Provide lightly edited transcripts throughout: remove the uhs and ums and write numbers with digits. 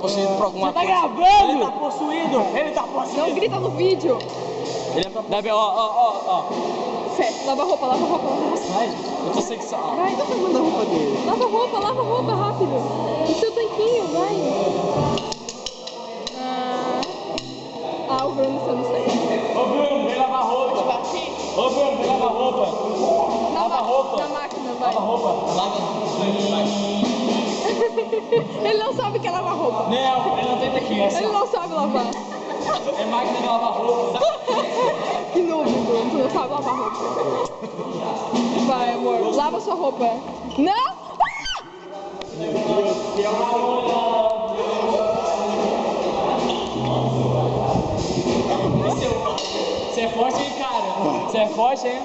possuído por alguma Você tá coisa. gravando? Ele tá possuído! Ele tá possuído! Não grita no vídeo. Ele é pra... Deve, ó. Fé, lava a roupa, lava a roupa, lava a roupa. Vai, eu tô sexual. Vai, Tá pegando a roupa dele. lava a roupa, rápido. No seu tanquinho, vai. O Bruno, você não sei. Ô Bruno, vem lavar roupa. Ô Bruno, vem lavar roupa. Lava roupa. Na máquina, vai. Lava roupa. Lava. Vai. Ele não sabe o que é lavar roupa. Não, ele não tem daqui. Ele não sabe lavar. É máquina de lavar roupa. Que noob, Bruno. Tu não sabe lavar roupa. Vai, amor. Lava sua roupa. Não! Você é forte, hein, cara? Você é forte, hein?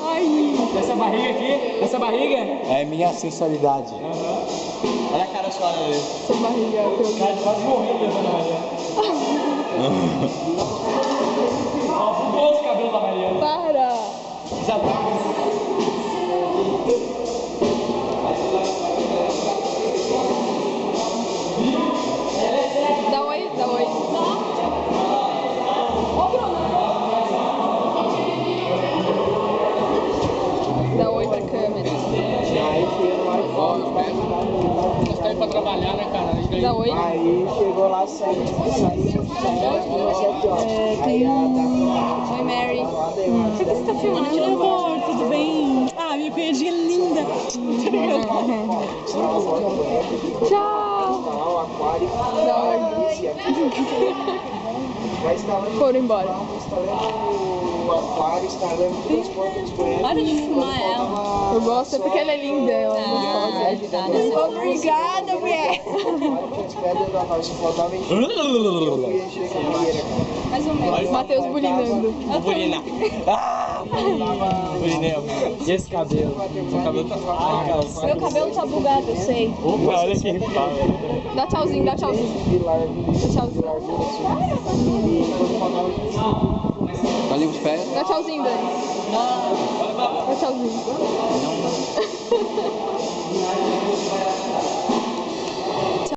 Ai. Essa barriga aqui, essa barriga. É minha sensualidade. Olha a cara suada dele. Essa barriga. O cara quase morreu levando a Maria. Ó, fugou os cabelos da Maria. Para. Dá oi, dá oi. Ô, Bruno. Dá oi pra câmera. Aí fui no iPhone. Nós tá aí pra trabalhar, né, cara? Dá oi. Aí chegou lá 7 horas. Aí ela tá Oi, Mary. Por que você tá filmando? Oi, amor, tudo bem? Ah, minha piadinha é linda. Tchau. o aquário. Dá oi. Já instalando Foram embora. o aquário, instalando todas as portas de banheiro. Para de filmar ela. Eu gosto, é porque ela é linda. Ela é gostosa. Obrigada, mulher. As pedras da rocha faltavam em Mais ou menos. Matheus bulinando. Burina. Burinei. E esse cabelo? Seu cabelo tá... Ai, cara. Meu cabelo tá bugado, eu sei. Opa, olha quem tá, velho. Dá tchauzinho, dá tchauzinho. Dá tchauzinho. Valeu os pés. Dá tchauzinho, Dani. Dá tchauzinho.